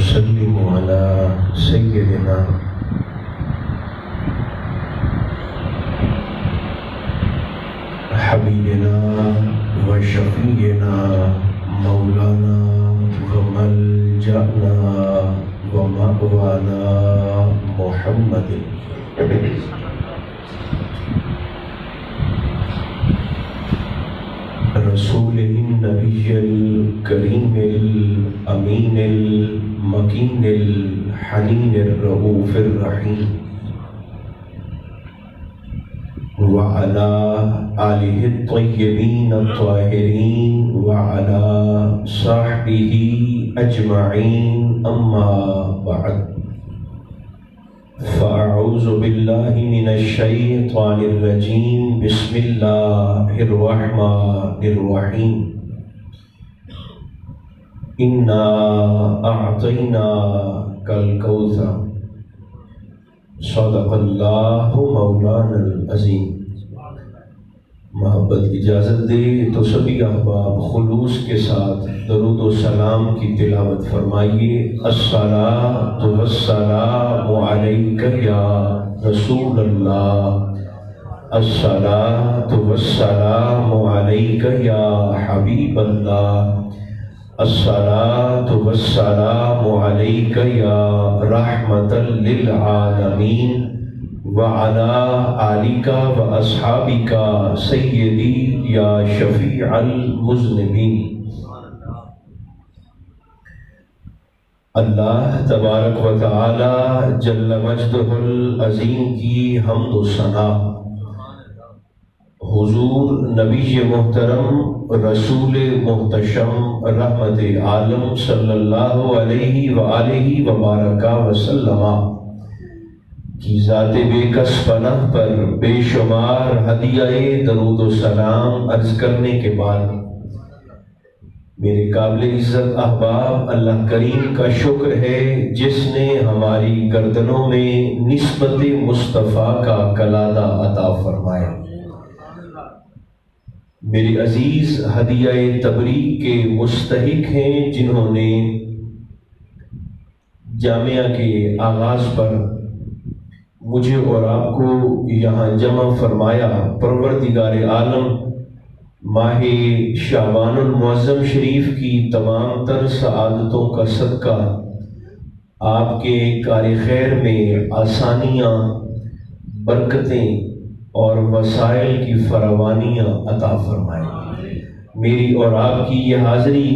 ونسلم على سيدنا حبيبنا وشفيعنا مولانا وملجأنا ومأوانا محمد رسول النبي الكريم الأمين المكين الحنين الرؤوف الرحيم وعلى آله الطيبين الطاهرين وعلى صحبه أجمعين أما بعد فأعوذ بالله من الشيطان الرجيم بسم الله الرحمن الرحيم إنا أعطيناك الكوثر صدق اللہ مولانا العظیم۔ محبت اجازت دے تو سبھی احباب خلوص کے ساتھ درود و سلام کی تلاوت فرمائیے۔ الصلاۃ والسلام علیک یا رسول اللہ، الصلاۃ والسلام علیک یا حبیب اللہ، الصلاۃ والسلام علیک یا رحمۃ للعالمین وعلی آلک واصحابک سیدی یا شفیع المذنبین۔ اللہ تبارک و تعالی جل مجدہ العظیم کی حمد و ثنا حضور نبی محترم رسول محتشم رحمت عالم صلی اللہ علیہ وآلہ وبارک وسلم کی ذات بے کس پناہ پر بے شمار ہدیہ درود و سلام عرض کرنے کے بعد میرے قابل عزت احباب، اللہ کریم کا شکر ہے جس نے ہماری گردنوں میں نسبت مصطفیٰ کا کلادہ عطا فرمایا۔ میرے عزیز ہدیہ تبریک کے مستحق ہیں جنہوں نے جامعہ کے آغاز پر مجھے اور آپ کو یہاں جمع فرمایا۔ پروردگار عالم ماہ شعبان المعظم شریف کی تمام تر سعادتوں کا صدقہ آپ کے کار خیر میں آسانیاں، برکتیں اور وسائل کی فراوانیاں عطا فرمائے۔ میری اور آپ کی یہ حاضری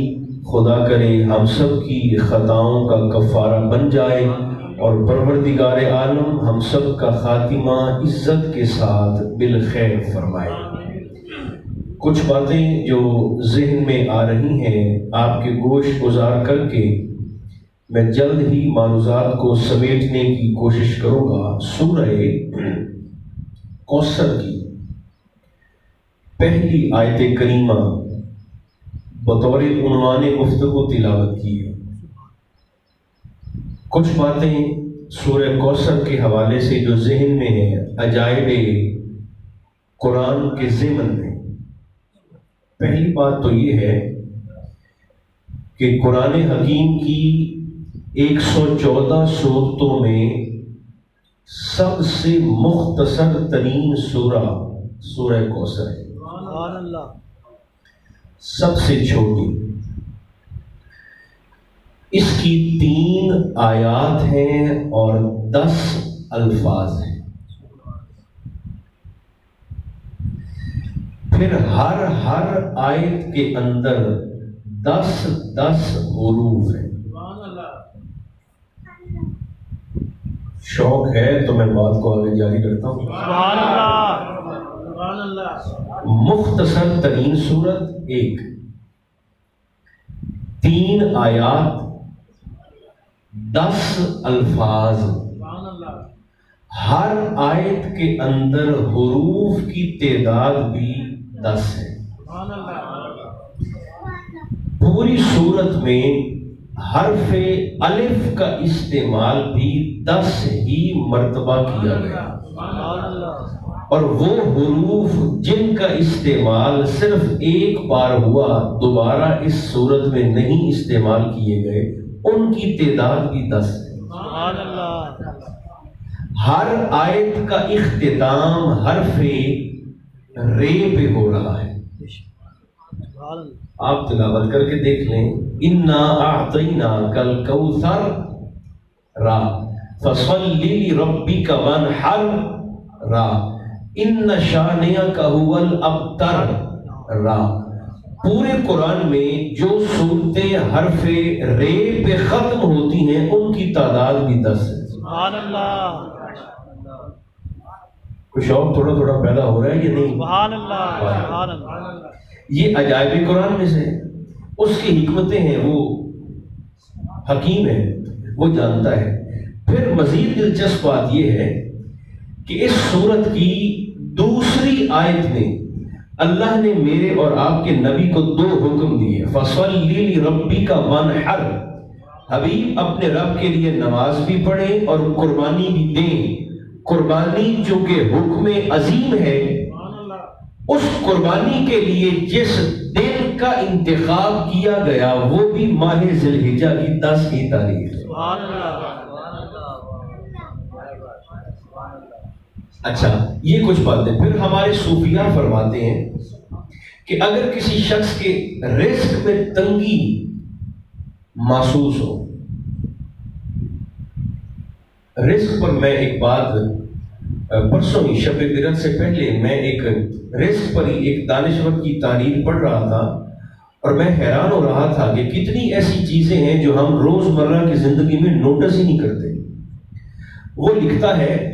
خدا کرے ہم سب کی خطاؤں کا کفارہ بن جائے اور پروردگار عالم ہم سب کا خاتمہ عزت کے ساتھ بالخیر فرمائے۔ کچھ باتیں جو ذہن میں آ رہی ہیں آپ کے گوش گزار کر کے میں جلد ہی معروضات کو سمیٹنے کی کوشش کروں گا۔ سورہ کوثر کی پہلی آیت کریمہ بطور عنوان گفتگو تلاوت کی ہے۔ کچھ باتیں سورہ کوثر کے حوالے سے جو ذہن میں ہیں، عجائب قرآن کے ضمن میں۔ پہلی بات تو یہ ہے کہ قرآن حکیم کی 114 صورتوں میں سب سے مختصر ترین سورہ کوثر ہے، سب سے چھوٹی۔ اس کی 3 آیات ہیں اور 10 الفاظ ہیں۔ پھر ہر آیت کے اندر 10 حروف ہیں۔ شوق ہے تو میں بات کو آگے جاری کرتا ہوں۔ مختصر ترین سورت 1، 3 آیات، 10 الفاظ، ہر آیت کے اندر حروف کی تعداد بھی 10 ہے۔ پوری سورت میں حرف الف کا استعمال بھی 10 ہی مرتبہ کیا گیا، اور وہ حروف جن کا استعمال صرف ایک بار ہوا، دوبارہ اس صورت میں نہیں استعمال کیے گئے، ان کی تعداد بھی 10 ہے۔ سبحان اللہ۔ ہر آیت کا اختتام حرف رے پہ ہو رہا ہے۔ سبحان اللہ۔ آپ تلاوت کر کے دیکھ لیں، انا اعطیناک الکوثر را فصلی لربک وانحر را ان شانئک هو الابتر را۔ پورے قرآن میں جو صورتیں حرف رے پہ ختم ہوتی ہیں ان کی تعداد بھی 10 ہے۔ سبحان اللہ۔ کچھ اور تھوڑا تھوڑا پیدا ہو رہا ہے یا نہیں؟ سبحان اللہ۔ سبحان اللہ۔ یہ عجائب قرآن میں سے اس کی حکمتیں ہیں، وہ حکیم ہے، وہ جانتا ہے۔ پھر مزید دلچسپ بات یہ ہے کہ اس سورت کی دوسری آیت میں اللہ نے میرے اور آپ کے نبی کو 2 حکم دیے، فَصَلِّ لِرَبِّكَ وَانْحَرْ، حبیب اپنے رب کے لیے نماز بھی پڑھیں اور قربانی بھی دیں۔ قربانی جو کہ حکم عظیم ہے، اس قربانی کے لیے جس دن کا انتخاب کیا گیا وہ بھی ماہ ذی الحجہ کی 10ویں تاریخ ہے۔ سبحان اللہ۔ اچھا، یہ کچھ باتیں۔ پھر ہمارے صوفیاء فرماتے ہیں کہ اگر کسی شخص کے رزق میں تنگی محسوس ہو، رزق پر میں ایک بات پرسوں ہی شب برات سے پہلے میں ایک رزق پر ہی ایک دانشور کی تعریف پڑھ رہا تھا اور میں حیران ہو رہا تھا کہ کتنی ایسی چیزیں ہیں جو ہم روزمرہ کی زندگی میں نوٹس ہی نہیں کرتے۔ وہ لکھتا ہے،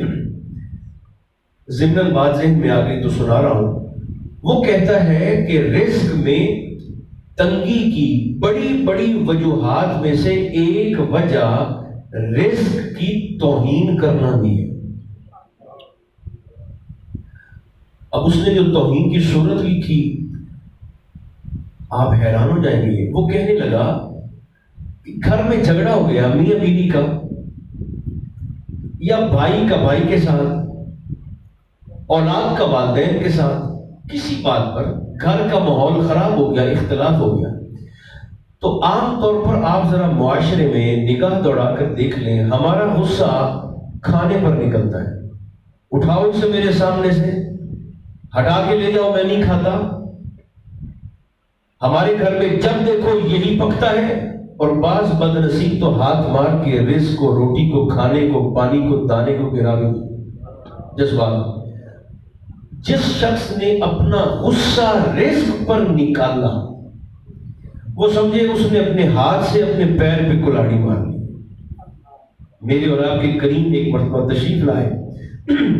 ضمن بات ذہن میں آ گئی تو سنا رہا ہوں، وہ کہتا ہے کہ رزق میں تنگی کی بڑی بڑی وجوہات میں سے ایک وجہ رزق کی توہین کرنا بھی ہے۔ اب اس نے جو توہین کی صورت لکھی آپ حیران ہو جائیں گے۔ وہ کہنے لگا کہ گھر میں جھگڑا ہو گیا میاں بیوی کا یا بھائی کا بھائی کے ساتھ، اولاد کا والدین کے ساتھ، کسی بات پر گھر کا ماحول خراب ہو گیا، اختلاف ہو گیا، تو عام طور پر آپ ذرا معاشرے میں نگاہ دوڑا کر دیکھ لیں، ہمارا غصہ کھانے پر نکلتا ہے۔ اٹھاؤ اسے میرے سامنے سے، ہٹا کے لے جاؤ، میں نہیں کھاتا۔ ہمارے گھر میں جب دیکھو یہی پکتا ہے، اور بعض بد نصیب تو ہاتھ مار کے رزق کو، روٹی کو، کھانے کو، پانی کو، دانے کو گرا بھی جذبات۔ جس شخص نے اپنا غصہ رزق پر نکالا، وہ سمجھے اس نے اپنے ہاتھ سے اپنے پیر پہ کلاڑی مار لی۔ میرے اور آپ کے کریم ایک مرتبہ تشریف لائے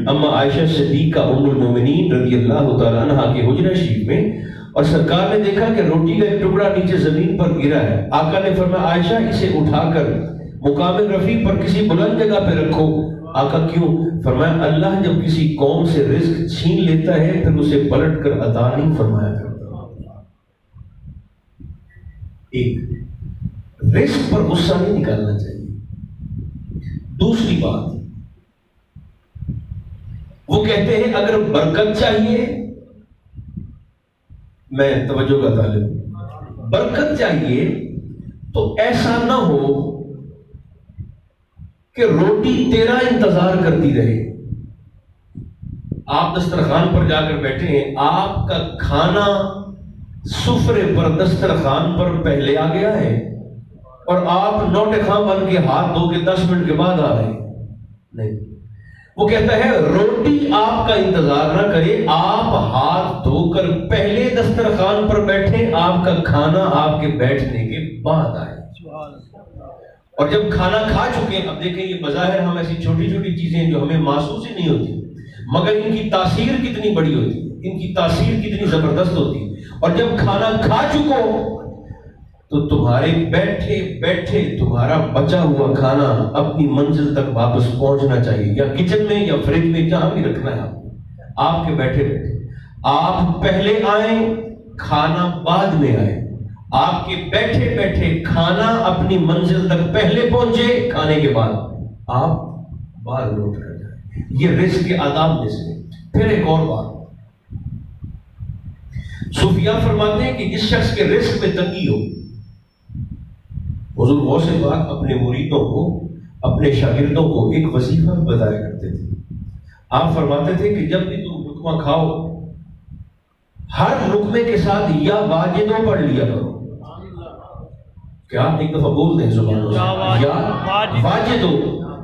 اما عائشہ صدیقہ ام المومنین رضی اللہ تعالیٰ عنہا کے حجرہ شریف میں، اور سرکار نے دیکھا کہ روٹی کا ایک ٹکڑا نیچے زمین پر گرا ہے۔ آقا نے فرمایا عائشہ اسے اٹھا کر مقام رفیع پر کسی بلند جگہ پہ رکھو۔ آقا کیوں؟ فرمایا اللہ جب کسی قوم سے رزق چھین لیتا ہے پھر اسے پلٹ کر عطا نہیں فرمایا کرتا۔ ایک رزق پر غصہ نہیں نکالنا چاہیے۔ دوسری بات، وہ کہتے ہیں اگر برکت چاہیے، میں توجہ کا طالب ہوں، برکت چاہیے تو ایسا نہ ہو کہ روٹی تیرا انتظار کرتی رہے۔ آپ دسترخوان پر جا کر بیٹھے ہیں، آپ کا کھانا سفرے پر دسترخوان پر پہلے آ گیا ہے اور آپ نوٹے خاں بن کے ہاتھ دھو کے 10 منٹ کے بعد آ رہے ہیں۔ نہیں، وہ کہتا ہے روٹی آپ کا انتظار نہ کرے، آپ ہاتھ دھو کر پہلے دسترخوان پر بیٹھیں، آپ کا کھانا آپ کے بیٹھنے کے بعد آئے۔ اور جب کھانا کھا چکے، اب دیکھیں یہ بظاہر ہم ایسی چھوٹی چھوٹی چیزیں جو ہمیں محسوس ہی نہیں ہوتی، مگر ان کی تاثیر کتنی بڑی ہوتی ہے، ان کی تاثیر کتنی زبردست ہوتی ہے۔ اور جب کھانا کھا چکو تو تمہارے بیٹھے بیٹھے تمہارا بچا ہوا کھانا اپنی منزل تک واپس پہنچنا چاہیے، یا کچن میں یا فریج میں، جہاں بھی رکھنا ہے آپ کے بیٹھے بیٹھے۔ آپ پہلے آئیں، کھانا بعد میں آئے، آپ کے بیٹھے بیٹھے کھانا اپنی منزل تک پہلے پہنچے، کھانے کے بعد آپ بعد لوٹ کر جائیں۔ یہ رزق کے آداب میں سے۔ پھر ایک اور بات، صوفیاء فرماتے ہیں کہ جس شخص کے رزق میں تنگی ہو، حضور غوث پاک اپنے مریدوں کو، اپنے شاگردوں کو ایک وظیفہ بتایا کرتے تھے. آپ فرماتے تھے کہ جب بھی تم لقمہ کھاؤ، ہر لقمے کے ساتھ یا واجدوں پڑھ لیا کرو. کیا ایک دفعہ بول دیں زبان سے، یا واجدوں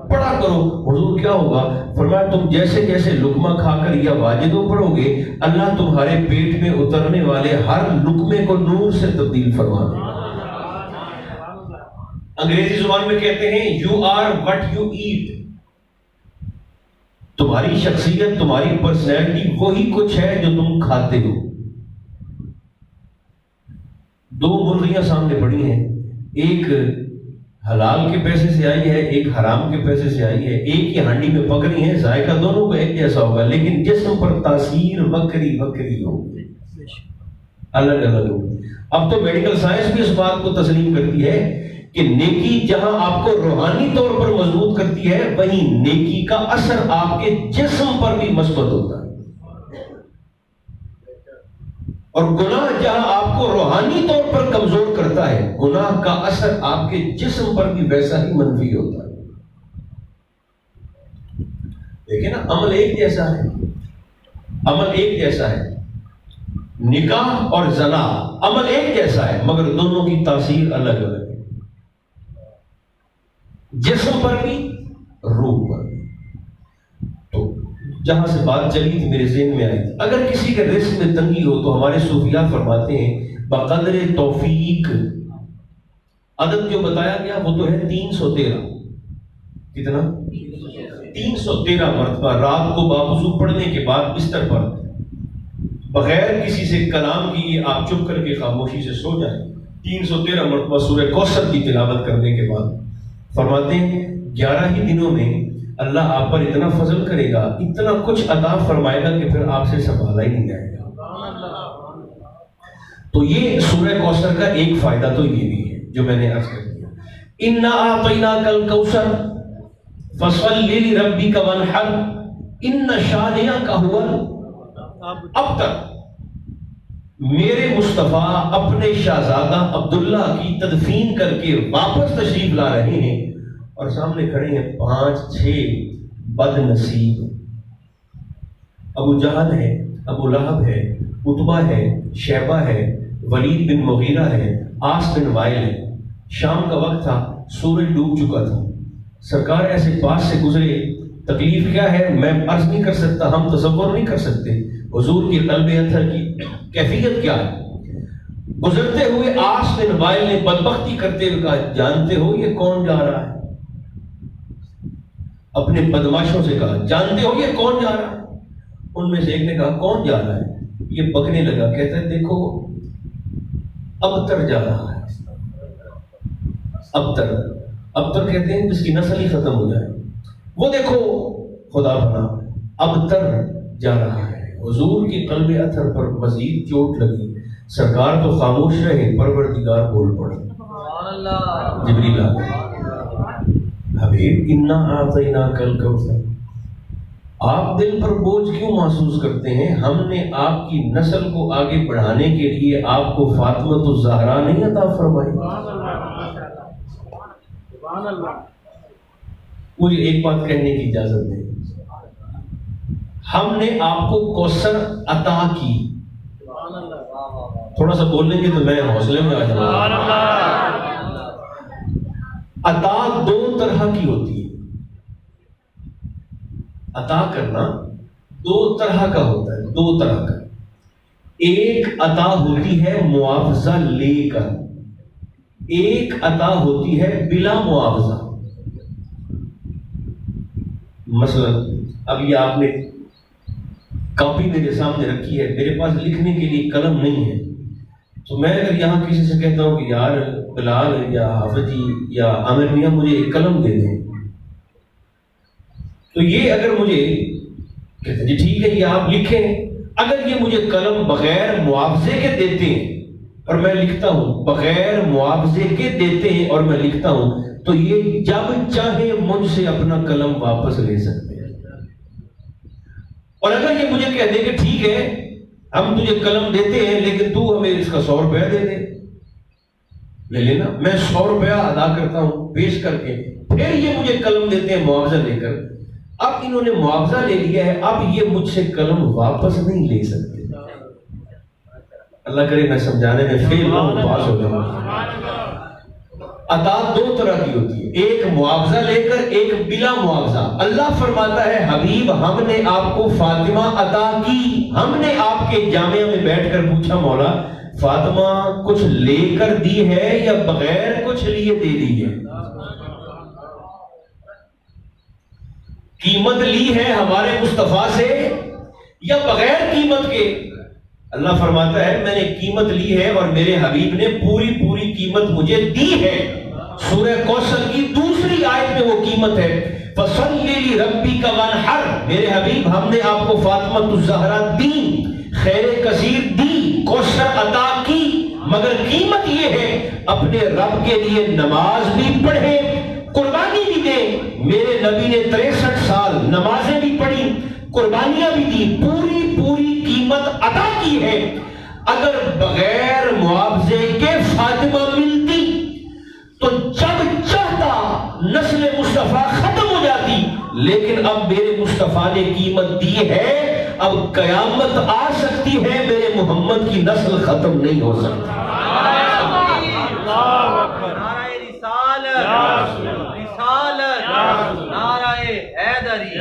پڑھا کرو. حضور کیا ہوگا؟ فرمایا تم جیسے جیسے لقمہ کھا کر یا واجدوں پڑھو گے، اللہ تمہارے پیٹ میں اترنے والے ہر لقمے کو نور سے تبدیل فرما دے. انگریزی زبان میں کہتے ہیں you are what you eat. تمہاری شخصیت، تمہاری پرسنالٹی وہی کچھ ہے جو تم کھاتے ہو. دو مرغیاں سامنے پڑی ہیں، ایک حلال کے پیسے سے آئی ہے، ایک حرام کے پیسے سے آئی ہے. ایک ہی ہانڈی میں پک رہی ہیں، ذائقہ دونوں کا ایک جیسا ہوگا، لیکن جسم پر تاثیر وکری وکری ہوگی، الگ الگ ہوگی. اب تو میڈیکل سائنس بھی اس بات کو تسلیم کرتی ہے کہ نیکی جہاں آپ کو روحانی طور پر مضبوط کرتی ہے، وہیں نیکی کا اثر آپ کے جسم پر بھی مثبت ہوتا ہے. اور گناہ جہاں آپ کو روحانی طور پر کمزور کرتا ہے، گناہ کا اثر آپ کے جسم پر بھی ویسا ہی منفی ہوتا ہے. دیکھیں نا، عمل ایک جیسا ہے، عمل ایک جیسا ہے. نکاح اور زنا عمل ایک جیسا ہے، مگر دونوں کی تاثیر الگ الگ ہے، جسم پر بھی، روح پر بھی. تو جہاں سے بات چلی تھی میرے ذہن میں آئی تھی، اگر کسی کے رزق میں تنگی ہو تو ہمارے صوفیاء فرماتے ہیں بقدر توفیق. عدد جو بتایا گیا وہ تو ہے 313. کتنا؟ 313 مرتبہ رات کو باوضو پڑھنے کے بعد بستر پر بغیر کسی سے کلام کیے آپ چپ کر کے خاموشی سے سو جائیں. 313 مرتبہ سورہ کوثر کی تلاوت کرنے کے بعد فرماتے ہیں 11 ہی دنوں میں اللہ آپ پر اتنا فضل کرے گا، اتنا کچھ عطا فرمائے گا کہ پھر آپ سے سنبھالا ہی نہیں جائے گا. تو یہ سورہ کوثر کا ایک فائدہ تو یہ بھی ہے جو میں نے عرض کر دیا. اِنَّا أَعْطَيْنَاكَ الْكَوْثَرَ فَصَلِّ لِرَبِّكَ وَانْحَرْ إِنَّ شَانِئَكَ هُوَ الْأَبْتَرُ. اب تک میرے مصطفیٰ اپنے شہزادہ عبداللہ کی تدفین کر کے واپس تشریف لا رہے ہیں اور سامنے کھڑے ہیں 5-6 بد نصیب. ابو جہل ہے، ابو لہب ہے، عتبہ ہے، شیبہ ہے، ولید بن مغیرہ ہے، آس بن وائل ہے. شام کا وقت تھا، سورج ڈوب چکا تھا. سرکار ایسے پاس سے گزرے. تکلیف کیا ہے میں عرض نہیں کر سکتا، ہم تصور نہیں کر سکتے حضور کی قلب اطہر کی کیفیت کیا ہے. گزرتے ہوئے آس بن وائل نے بدبختی کرتے ہوئے کہا جانتے ہو یہ کون جا رہا ہے؟ اپنے بدماشوں سے کہا جانتے ہو یہ کون جا رہا ہے؟ ان میں سے ایک نے کہا کون جا رہا ہے؟ یہ بکنے لگا، کہتا ہے دیکھو ابتر جا رہا ہے. ابتر، ابتر کہتے ہیں جس کی نسل ہی ختم ہو جائے. وہ دیکھو خدا بنا ابتر جا رہا ہے. حضور کی قلب اطہر پر مزید چوٹ لگی. سرکار تو خاموش رہے، پروردگار بول پڑے. جبریل آ گئے، حبیب انا اعطیناک الکوثر، آپ دل پر بوجھ کیوں محسوس کرتے ہیں؟ ہم نے آپ کی نسل کو آگے بڑھانے کے لیے آپ کو فاطمۃ الزہرا نہیں عطا فرمائی. مجھے ایک بات کہنے کی اجازت دیں، ہم نے آپ کو کوثر عطا کی. تھوڑا سا بول لیں گے تو میں حوصلے میں آ جاؤں گا. عطا 2 طرح کی ہوتی ہے. عطا کرنا 2 طرح کا ہوتا ہے، 2 طرح کا. ایک عطا ہوتی ہے معاوضہ لے کر، ایک عطا ہوتی ہے بلا معاوضہ. مثلا اب یہ آپ نے کاپی میرے سامنے رکھی ہے، میرے پاس لکھنے کے لیے قلم نہیں ہے، تو میں اگر یہاں کسی سے کہتا ہوں کہ یار بلال یا حافظ جی یا عامر میاں مجھے ایک قلم دے دیں، تو یہ اگر مجھے کہتے ہیں جی ٹھیک ہے یہ آپ لکھیں. اگر یہ مجھے قلم بغیر معاوضے کے دیتے ہیں اور میں لکھتا ہوں، بغیر معاوضے کے دیتے ہیں اور میں لکھتا ہوں، تو یہ جب چاہے مجھ سے اپنا قلم واپس لے سکتے ہیں. اور اگر یہ مجھے کہہ دے کہ ٹھیک ہے ہم تجھے قلم دیتے ہیں لیکن تو ہمیں اس کا 100 روپیہ دے دے، لے لینا، میں 100 روپیہ ادا کرتا ہوں پیش کر کے، پھر یہ مجھے قلم دیتے ہیں معاوضہ لے کر۔ اب انہوں نے معاوضہ لے لیا ہے، اب یہ مجھ سے قلم واپس نہیں لے سکتے۔ اللہ کرے میں سمجھانے میں فیل نہ ہوں، پاس ہو جاؤں۔ عطا دو طرح کی ہوتی ہے، ایک معاوضہ لے کر، ایک بلا معاوضہ۔ اللہ فرماتا ہے حبیب ہم نے آپ کو فاطمہ عطا کی، ہم نے آپ کے جامعہ میں بیٹھ کر پوچھا مولا فاطمہ کچھ لے کر دی ہے یا بغیر کچھ لیے دے دی ہے؟ قیمت لی ہے ہمارے مصطفیٰ سے یا بغیر قیمت کے؟ اللہ فرماتا ہے میں نے قیمت لی ہے اور میرے حبیب نے پوری پوری قیمت مجھے دی ہے۔ سورہ کوثر کی دوسری آیت میں وہ قیمت ہے، فَصَلِّ لِرَبِّكَ وَانْحَرْ، میرے حبیب ہم نے آپ کو فاطمہ الزہرا دی، خیر کثیر دی، کوثر عطا کی، مگر قیمت یہ ہے اپنے رب کے لیے نماز بھی پڑھے، قربانی بھی دے۔ میرے نبی نے 63 سال نمازیں بھی پڑھی، قربانیاں بھی دی، پوری پوری قیمت عطا کی ہے۔ اگر بغیر معاوضے کے فاطمہ ملتی تو جب چاہتا نسل مصطفیٰ ختم ہو جاتی، لیکن اب میرے مصطفیٰ نے قیمت دی ہے، اب قیامت آ سکتی ہے، میرے محمد کی نسل ختم نہیں ہو سکتی۔ اللہ اکبر، نعرہ رسالت، نعرہ حیدری۔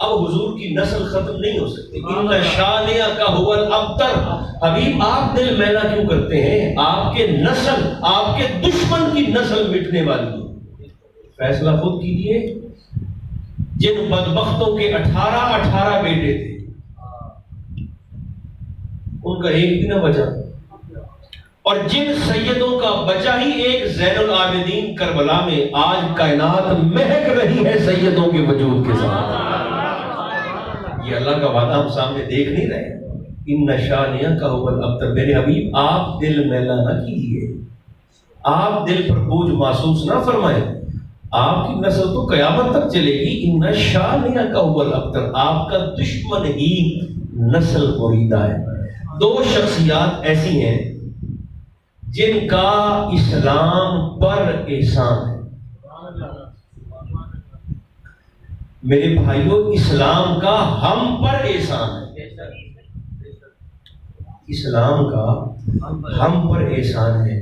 اب حضور کی نسل ختم نہیں ہو سکتی۔ ان شانئک هو الابتر، حبیب آپ دل میلا کیوں کرتے ہیں؟ آپ کے نسل، آپ کے دشمن کی نسل مٹنے والی ہے۔ فیصلہ خود کیجئے، جن بدبختوں کے 18 بیٹے تھے ان کا ایک بھی نہ بچا، اور جن سیدوں کا بچا ہی ایک زین العابدین کربلا میں، آج کائنات مہک رہی ہے سیدوں کے وجود کے ساتھ۔ یہ اللہ کا وعدہ ہم سامنے دیکھ نہیں رہے۔ ان شانئک هو الابتر، میرے حبیب آپ دل میلا نہ کیجیے، آپ دل پر بوجھ محسوس نہ فرمائیں، آپ کی نسل تو قیامت تک چلے گی۔ ان شانئک هو الابتر، آپ کا دشمن ہی نسل بریدہ ہے۔ دو شخصیات ایسی ہیں جن کا اسلام پر احسان ہے۔ میرے بھائیوں، اسلام کا ہم پر احسان ہے، اسلام کا ہم پر احسان ہے۔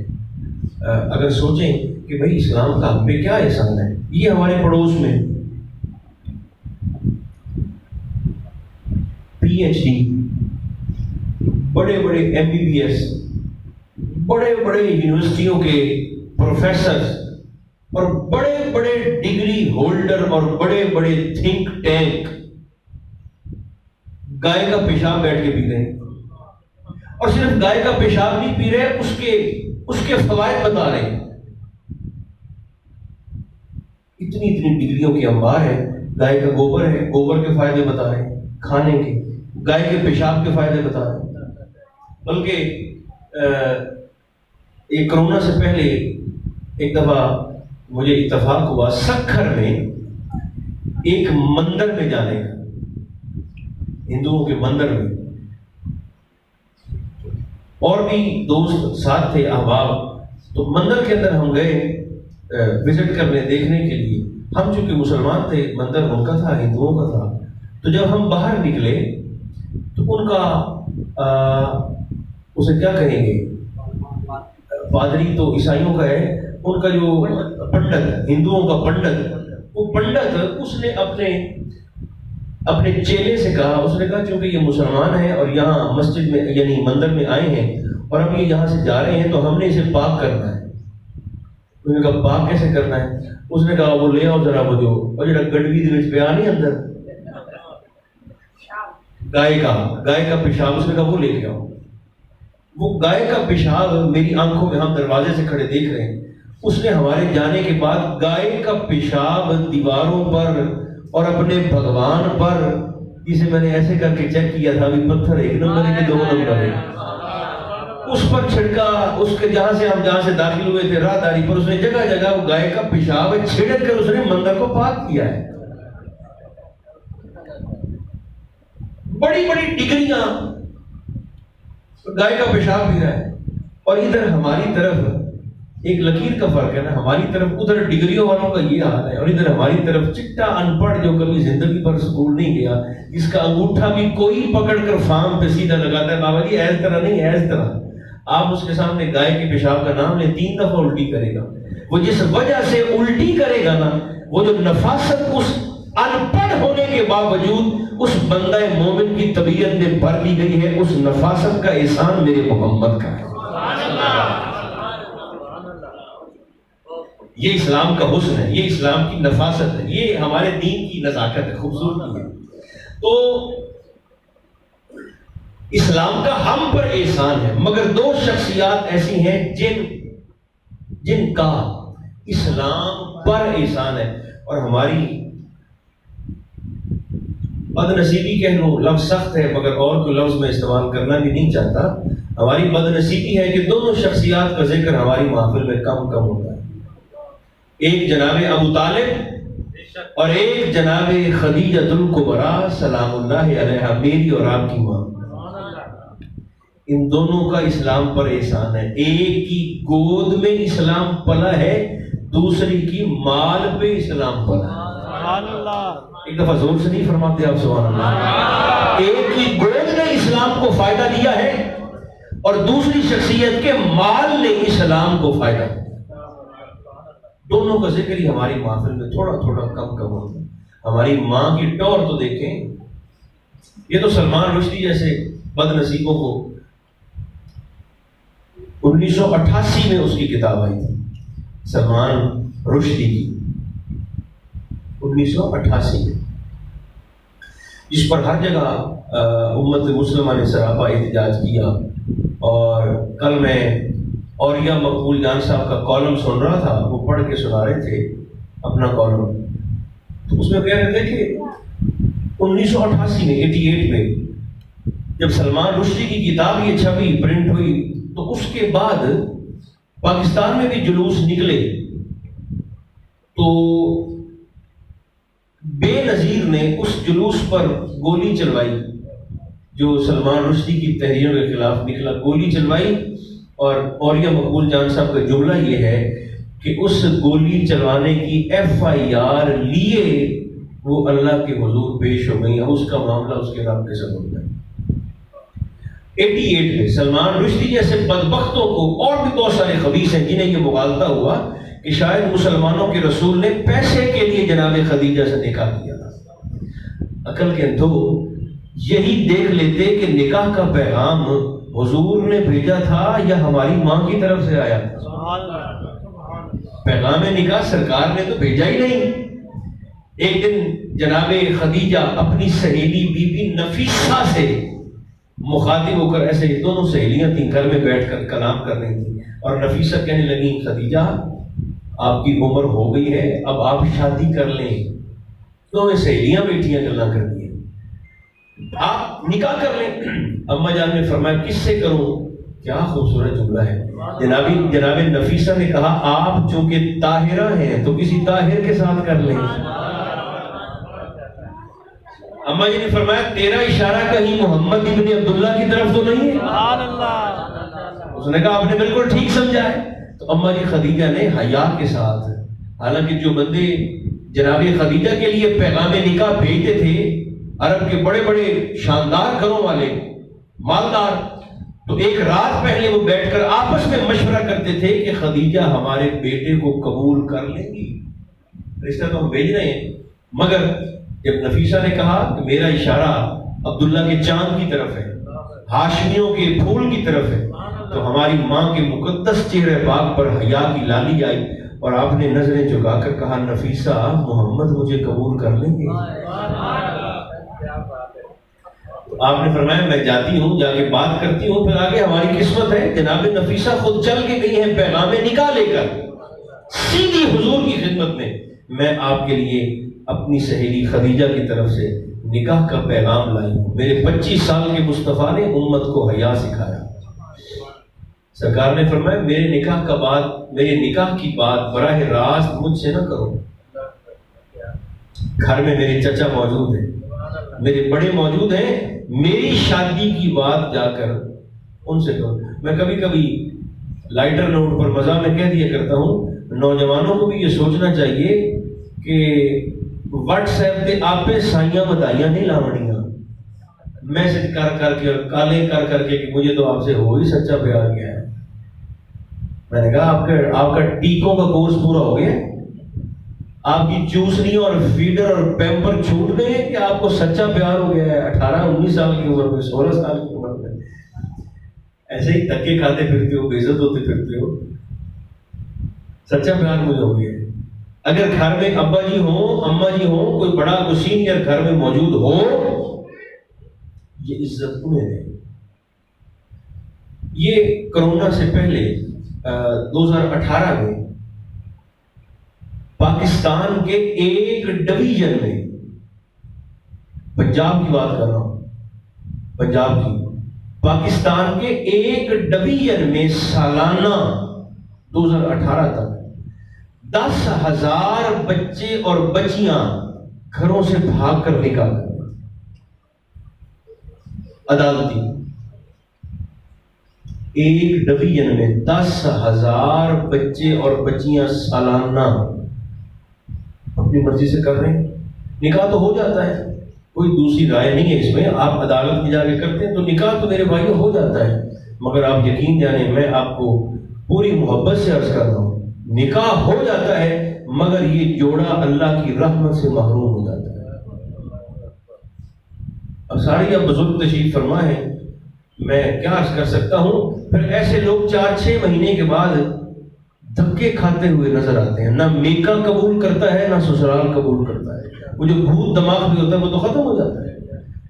اگر سوچیں کہ بھئی اسلام کا ہم پہ کیا احسان ہے، یہ ہمارے پڑوس میں پی ایچ ڈی، بڑے بڑے ایم بی بی ایس، بڑے بڑے یونیورسٹیوں کے پروفیسر اور بڑے بڑے ڈگری ہولڈر اور بڑے بڑے تھنک ٹینک گائے کا پیشاب بیٹھ کے پی رہے ہیں، اور صرف گائے کا پیشاب نہیں پی رہے، اس کے فوائد بتا رہے ہیں۔ اتنی ڈگریوں کی انبار ہے، گائے کا گوبر ہے، گوبر کے فائدے بتا رہے ہیں کھانے کے، گائے کے پیشاب کے فائدے بتا رہے ہیں۔ بلکہ ایک کرونا سے پہلے ایک دفعہ مجھے اتفاق ہوا سکھر میں ایک مندر میں جانے کا، ہندوؤں کے مندر میں، اور بھی دوست ساتھ تھے، احباب۔ تو مندر کے اندر ہم گئے وزٹ کرنے، دیکھنے کے لیے۔ ہم چونکہ مسلمان تھے، مندر ان کا تھا، ہندوؤں کا تھا۔ تو جب ہم باہر نکلے تو ان کا اسے کیا کہیں گے، پادری تو عیسائیوں کا ہے، ان کا جو پنڈت، ہندوؤں کا پنڈت، وہ پنڈت اس نے اپنے چیلے سے کہا، اس نے کہا چونکہ یہ مسلمان ہیں اور یہاں مسجد میں یعنی مندر میں آئے ہیں اور اب یہ یہاں سے جا رہے ہیں تو ہم نے اسے پاک کرنا ہے۔ اس نے کہا پاک کیسے کرنا ہے؟ اس نے کہا وہ لے آؤ ذرا وہ جو گڑوی دن پہ آ نہیں اندر گائے کا پیشاب، اس نے کہا وہ لے کے آؤ۔ وہ گائے کا پیشاب میری آنکھوں میں، ہم دروازے سے کھڑے دیکھ رہے ہیں، اس نے ہمارے جانے کے بعد گائے کا پیشاب دیواروں پر اور اپنے بھگوان پر، جسے میں نے ایسے کر کے چیک کیا تھا، ابھی پتھر 1 نمبر ہے کہ 2 نمبر ہے، اس پر چھڑکا۔ اس کے جہاں سے داخل ہوئے تھے راہداری پر، اس نے جگہ جگہ وہ گائے کا پیشاب چھڑک کر اس نے مندر کو پاک کیا ہے۔ بڑی بڑی ڈگریاں، گائے کا پیشاب بھی رہا ہے، اور ادھر ہماری طرف ایک لکیر کا فرق ہے نا. ہماری طرف ادھر ڈگریوں والوں کا یہ حال ہے اور ادھر ہماری طرف چٹا ان پڑھ جو کبھی زندگی پر اسکول نہیں گیا, جس کا انگوٹھا بھی کوئی پکڑ کر فارم پہ سیدھا لگاتا ہے, بابا جی ایس طرح نہیں ایس طرح. آپ اس کے سامنے گائے کے پیشاب کا نام لیں 3 دفعہ الٹی کرے گا. وہ جس وجہ سے الٹی کرے گا نا, وہ جو نفاست اس ان پڑھ ہونے کے باوجود اس بندہ مومن کی طبیعت میں بھر لی گئی ہے, اس نفاست کا احسان میرے محمد کا ہے. یہ اسلام کا حسن ہے, یہ اسلام کی نفاست ہے, یہ ہمارے دین کی نزاکت ہے, خوبصورتی ہے. تو اسلام کا ہم پر احسان ہے, مگر 2 شخصیات ایسی ہیں جن کا اسلام پر احسان ہے. اور ہماری بد نصیبی کہہ لوں, لفظ سخت ہے مگر اور کوئی لفظ میں استعمال کرنا بھی نہیں چاہتا, ہماری بد نصیبی ہے کہ دونوں شخصیات کا ذکر ہماری محفل میں کم ہوتا ہے. ایک جناب ابو طالب اور ایک جناب خدیجۃ الکبریٰ سلام اللہ علیہا, میری اور آپ کی ماں. ان دونوں کا اسلام پر احسان ہے. ایک کی گود میں اسلام پلا ہے, دوسری کی مال پہ اسلام پلا ہے. سبحان اللہ. ایک دفعہ زور سے نہیں فرماتے آپ سبحان اللہ. ایک کی گود نے اسلام کو فائدہ دیا ہے اور دوسری شخصیت کے مال نے اسلام کو فائدہ دیا. دونوں کا ذکر ہی ہماری محفل میں تھوڑا کم ہوتا ہے. ہماری ماں کی ٹور تو دیکھیں, یہ تو سلمان رشدی جیسے بد نصیبوں کو 1988 میں اس کی کتاب آئی تھی, سلمان رشدی کی 1988 میں, جس پر ہر جگہ امت مسلمہ نے سراپا احتجاج کیا. اور کل میں اوریہ مقبول جان صاحب کا کالم سن رہا تھا, وہ پڑھ کے سنا رہے تھے اپنا کالم. تو اس میں کہہ رہے تھے کہ 1988 میں 88 میں جب سلمان رشدی کی کتاب یہ چھپی, پرنٹ ہوئی, تو اس کے بعد پاکستان میں بھی جلوس نکلے. تو بے نظیر نے اس جلوس پر گولی چلوائی, جو سلمان رشدی کی تحریروں کے خلاف نکلا, گولی چلوائی. اور اوریہ مقبول جان صاحب کا جملہ یہ ہے کہ اس گولی چلوانے کی FIR لیے وہ اللہ کے حضور پیش ہو گئی. اس کا معاملہ اس کے رب کے ساتھ ہوتا ہے. 88 میں سلمان رشدی جیسے بدبختوں کو, اور بھی بہت سارے خبیث ہیں جنہیں یہ مغالطہ ہوا کہ شاید مسلمانوں کے رسول نے پیسے کے لیے جناب خدیجہ سے نکاح کیا تھا. عقل کے اندھو یہی دیکھ لیتے کہ نکاح کا پیغام حضور نے بھیجا تھا یا ہماری ماں کی طرف سے آیا تھا. پیغام نکاح سرکار نے تو بھیجا ہی نہیں. ایک دن جناب خدیجہ اپنی سہیلی بی بی نفیسہ سے مخاطب ہو کر, ایسے دونوں سہیلیاں تھیں گھر میں بیٹھ کر کلام کر رہی تھیں, اور نفیسہ کہنے لگی خدیجہ آپ کی عمر ہو گئی ہے, اب آپ شادی کر لیں. دونوں سہیلیاں بیٹھیاں گلاں کر دی, آپ نکاح کر لیں. اما جان نے فرمایا کس سے کروں؟ کیا خوبصورت جملہ ہے. جناب نفیسہ نے کہا آپ چونکہ طاہرہ ہیں تو کسی طاہر کے ساتھ کر لیں. اما جی نے فرمایا تیرا اشارہ کہیں محمد ابن عبداللہ کی طرف تو نہیں ہے؟ سبحان اللہ. اس نے کہا آپ نے بالکل ٹھیک سمجھا ہے. تو اما جی خدیجہ نے حیا کے ساتھ, حالانکہ جو بندے جناب خدیجہ کے لیے پیغام نکاح بھیجتے تھے عرب کے بڑے بڑے شاندار گھروں والے مالدار, تو ایک رات پہلے وہ بیٹھ کر آپس میں مشورہ کرتے تھے کہ خدیجہ ہمارے بیٹے کو قبول کر لیں گی, رشتہ تو ہم بھیج رہے ہیں. مگر جب نفیسہ نے کہا کہ میرا اشارہ عبداللہ کے چاند کی طرف ہے, ہاشمیوں کے پھول کی طرف ہے, تو ہماری ماں کے مقدس چہرے پاک پر حیا کی لالی آئی, اور آپ نے نظریں جھکا کر کہا نفیسہ محمد مجھے قبول کر لیں گے؟ آپ نے فرمایا میں جاتی ہوں, جا کے بات کرتی ہوں, پھر آگے ہماری قسمت ہے. جناب نفیسہ خود چل کے گئی ہیں پیغام نکاح لے کر سیدھی حضور کی خدمت میں. میں آپ کے لیے اپنی سہیلی خدیجہ کی طرف سے نکاح کا پیغام لائی ہوں. میرے 25 سال کے مصطفیٰ نے امت کو حیا سکھایا. سرکار نے فرمایا میرے نکاح کی بات براہ راست مجھ سے نہ کرو. گھر میں میرے چچا موجود ہیں, میرے بڑے موجود ہیں, میری شادی کی بات جا کر ان سے کرو. میں کبھی کبھی لائٹر نوٹ پر مزاح میں کہہ دیا کرتا ہوں، نوجوانوں کو بھی یہ سوچنا چاہیے کہ واٹس ایپ پہ آپ پہ سائیاں بدائیاں نہیں لاوڑیاں، میسج کر کر کے اور کالیں کر کر کے کہ مجھے تو آپ سے ہو ہی سچا پیار کیا ہے۔ میں نے کہا آپ کا ٹیکوں کا کورس پورا ہو گیا، آپ کی چوسنی اور فیڈر اور پیمپر چھوٹ گئے کہ آپ کو سچا پیار ہو گیا ہے 18-19 سال کی عمر میں، 16 سال کی عمر میں ایسے ہی دھکے کھاتے پھرتے ہو، بے عزت ہوتے پھرتے ہو۔ سچا پیار مجھے ہو گیا ہے۔ اگر گھر میں ابا جی ہوں، اماں جی ہوں، کوئی بڑا کوئی سینئر گھر میں موجود ہو، یہ عزت انہیں دے۔ یہ کرونا سے پہلے 2018 میں پاکستان کے ایک ڈویژن میں، پنجاب کی بات کر رہا ہوں، پنجاب کی، پاکستان کے ایک ڈویژن میں سالانہ 2018 تک 10,000 بچے اور بچیاں گھروں سے بھاگ کر نکال گئے عدالتی۔ ایک ڈویژن میں 10,000 بچے اور بچیاں سالانہ اپنی مرضی سے کر رہے ہیں۔ نکاح تو ہو جاتا ہے، کوئی دوسری رائے نہیں ہے اس میں، آپ عدالت میں جا کے کرتے ہیں تو نکاح تو میرے بھائیوں ہو جاتا ہے، مگر آپ یقین جانیں میں آپ کو پوری محبت سے عرض کر رہا ہوں، نکاح ہو جاتا ہے مگر یہ جوڑا اللہ کی رحمت سے محروم ہو جاتا ہے۔ اب سارے اب بزرگ تشریف فرما ہے، میں کیا عرض کر سکتا ہوں۔ پھر ایسے لوگ 4-6 مہینے کے بعد دھکے کھاتے ہوئے نظر آتے ہیں، نہ میکا قبول کرتا ہے نہ سسرال قبول کرتا ہے۔ وہ جو بھوت دماغ بھی ہوتا ہے وہ تو ختم ہو جاتا ہے۔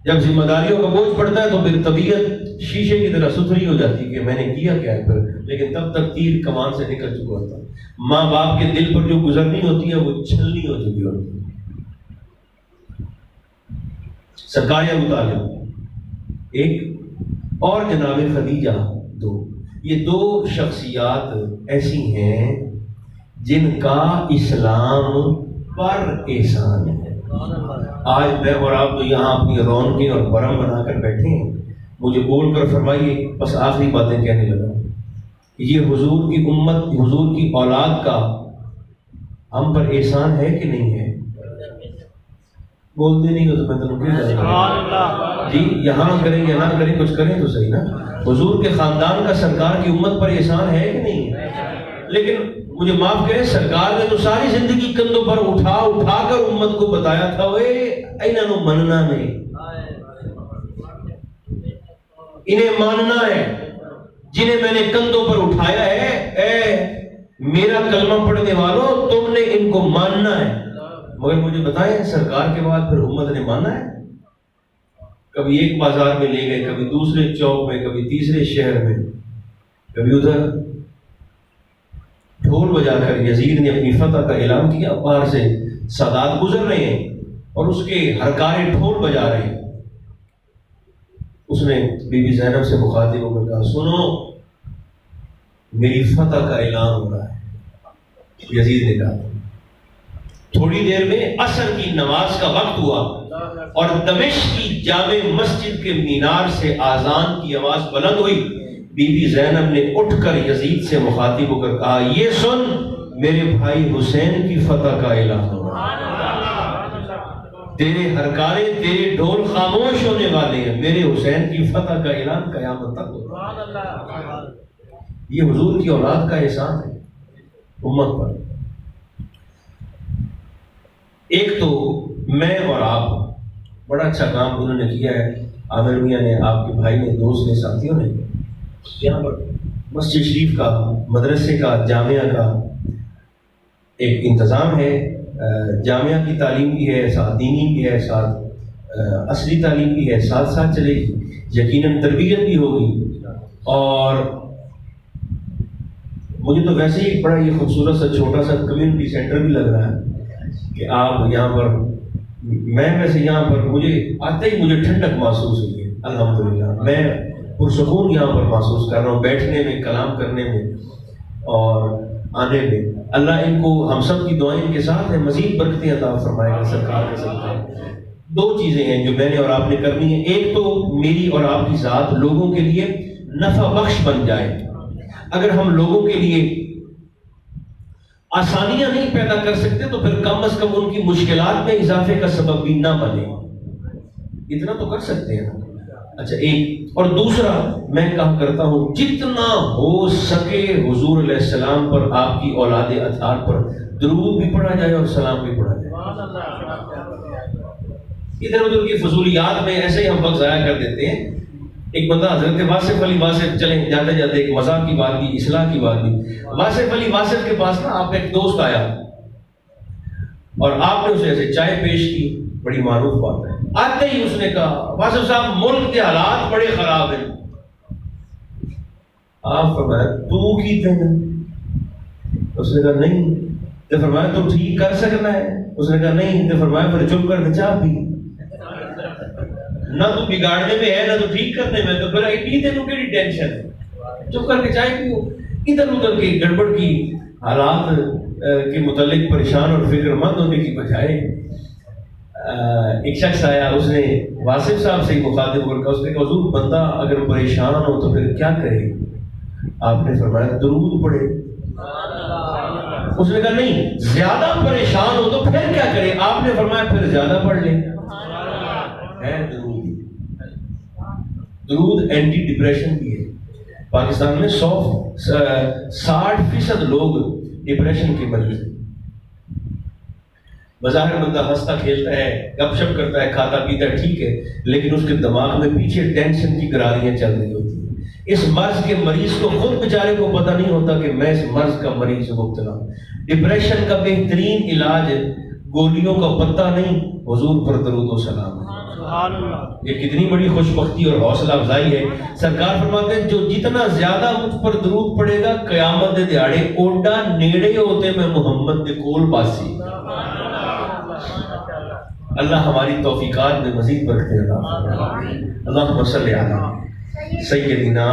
جب ذمہ داریوں کا بوجھ پڑتا ہے تو پھر طبیعت شیشے کی طرح ستھری ہو جاتی ہے کہ میں نے کیا کیا ہے پھر، لیکن تب تک تیر کمان سے نکل چکا ہوتا ہے۔ ماں باپ کے دل پر جو گزرنی ہوتی ہے وہ چھلنی ہو چکی ہوتی ہے۔ سرکار ابو طالب ایک اور جناب خدیجہ دو، یہ دو شخصیات ایسی ہیں جن کا اسلام پر احسان ہے۔ آج میں اور آپ تو یہاں اپنی رونقیں اور برم بنا کر بیٹھے ہیں، مجھے بول کر فرمائیے، بس آخری باتیں کہنے لگا، یہ حضور کی امت، حضور کی اولاد کا ہم پر احسان ہے کہ نہیں ہے؟ بولتے نہیں ہو تو میں تمہیں کیا کہوں؟ جی یہاں کریں یا نہ کریں، کچھ کریں تو صحیح نا۔ حضور کے خاندان کا سرکار کی امت پر احسان ہے کہ نہیں ہے؟ لیکن مجھے معاف کریں، سرکار نے تو ساری زندگی کندھوں پر اٹھا اٹھا کر امت کو بتایا تھا، وہ انہوں نے مننا نہیں، انہیں ماننا ہے، جنہیں میں نے کندھوں پر اٹھایا ہے، اے میرا کلمہ پڑھنے والوں تم نے ان کو ماننا ہے۔ مگر مجھے بتائیں سرکار کے بعد پھر امت نے مانا ہے؟ کبھی ایک بازار میں لے گئے، کبھی دوسرے چوک میں، کبھی تیسرے شہر میں، کبھی ادھر ڈھول بجا کر یزید نے اپنی فتح کا اعلان کیا، باہر سے سادات گزر رہے ہیں اور اس کے ہرکارے ڈھول بجا رہے ہیں۔ اس نے بی بی زینب سے مخاطب ہو کر کہا، سنو میری فتح کا اعلان ہو رہا ہے۔ یزید نے کہا، تھوڑی دیر میں عصر کی نماز کا وقت ہوا اور دمشق کی جامع مسجد کے مینار سے آذان کی آواز بلند ہوئی۔ بی بی زینب نے اٹھ کر یزید سے مخاطب ہو کر کہا، یہ سن میرے بھائی حسین کی فتح کا اعلان ہو رہا ہے، تیرے ہرکارے تیرے ڈھول خاموش ہونے والے ہیں، میرے حسین کی فتح کا اعلان قیامت تک ہو رہا ہے۔ یہ حضور کی اولاد کا احسان ہے امت پر۔ ایک تو میں اور آپ، بڑا اچھا کام انہوں نے کیا ہے، عامر میاں نے، آپ کے بھائی نے، دوست نے، ساتھیوں نے، یہاں پر مسجد شریف کا، مدرسے کا، جامعہ کا ایک انتظام ہے۔ جامعہ کی تعلیم بھی ہے، ساتھ دینی بھی ہے، ساتھ اصلی تعلیم بھی ہے، ساتھ ساتھ چلے گی، یقیناً تربیت بھی ہوگی۔ اور مجھے تو ویسے ہی بڑا یہ خوبصورت سا چھوٹا سا کمیونٹی سینٹر بھی لگ رہا ہے کہ آپ یہاں پر، میں ویسے یہاں پر مجھے آتے ہی مجھے ٹھنڈک محسوس ہوئی ہے، الحمدللہ میں پرسکون یہاں پر محسوس کر رہا ہوں، بیٹھنے میں، کلام کرنے میں اور آنے میں۔ اللہ ان کو، ہم سب کی دعائیں ان کے ساتھ ہیں، مزید برکتیں عطا فرمائے گا سرکار کے ساتھ۔ دو چیزیں ہیں جو میں نے اور آپ نے کرنی ہیں، ایک تو میری اور آپ کی ذات لوگوں کے لیے نفع بخش بن جائے، اگر ہم لوگوں کے لیے آسانیاں نہیں پیدا کر سکتے تو پھر کم از کم ان کی مشکلات میں اضافے کا سبب بھی نہ بنے. اتنا تو کر سکتے ہیں. اچھا ایک اور دوسرا میں کہا کرتا ہوں جتنا ہو سکے حضور علیہ السلام پر آپ کی اولاد اطہار پر درود بھی پڑھا جائے اور سلام بھی پڑھا جائے. ادھر ادھر کی فضولیات میں ایسے ہی ہم وقت ضائع کر دیتے ہیں. ایک بندہ حضرت واصف علی واصف چلیں جاتے جاتے ایک مذاق کی بات کی اصلاح کی بات کی. واصف علی واصف کے پاس نا آپ کا ایک دوست آیا اور آپ نے اسے ایسے چائے پیش کی. بڑی معروف بات ہے. آتے ہی اس نے کہا واصف صاحب ملک کے حالات بڑے خراب ہیں. آپ فرمایا تو کیتے ہیں؟ اس نے کہا نہیں. تو فرمایا تو ٹھیک کر سکنا ہے؟ اس نے کہا نہیں. تو فرمایا پھر چپ کر کے چاہ پی. نہ تو بگاڑنے میں ہے نہ تو ٹھیک کرنے میں, تو پھر ایٹی تینوں کی ٹینشن ہے. چپ کر کے چائے پیو. ادھر ادھر کی گڑبڑ کی حالات کے متعلق پریشان اور فکر مند ہونے کی بجائے ایک شخص آیا, اس نے واصف صاحب سے مخاطب ہو کر اس نے کہا حضور بندہ اگر پریشان ہو تو پھر کیا کرے؟ آپ نے فرمایا درود پڑھے. اس نے کہا نہیں زیادہ پریشان ہو تو پھر کیا کرے؟ آپ نے فرمایا پھر زیادہ پڑھ لے. ہے درود اینٹی ڈپریشن بھی ہے. پاکستان میں 60% لوگ ڈپریشن کے مریض ہیں. بظاہر بندہ ہنستا کھیلتا ہے, گپ شپ کرتا ہے, کھاتا پیتا ہے, ٹھیک ہے, لیکن اس کے دماغ میں پیچھے ٹینشن کی گراریاں چل رہی ہوتی ہیں. اس مرض کے مریض کو خود بیچارے کو پتہ نہیں ہوتا کہ میں اس مرض کا مریض مبتلا ہوں. ڈپریشن کا بہترین علاج گولیوں کا پتہ نہیں, حضور پر درود و سلام. یہ کتنی بڑی خوش بختی اور حوصلہ افزائی ہے. سرکار فرماتے ہیں جو جتنا زیادہ مجھ پر درود پڑے گا قیامت دے دیہاڑے اوڈا نیڑے ہوتے میں محمد دے کول باسی. اللہ ہماری توفیقات میں مزید برکتیں عطا فرمائے. اللہم صلی علی سیدنا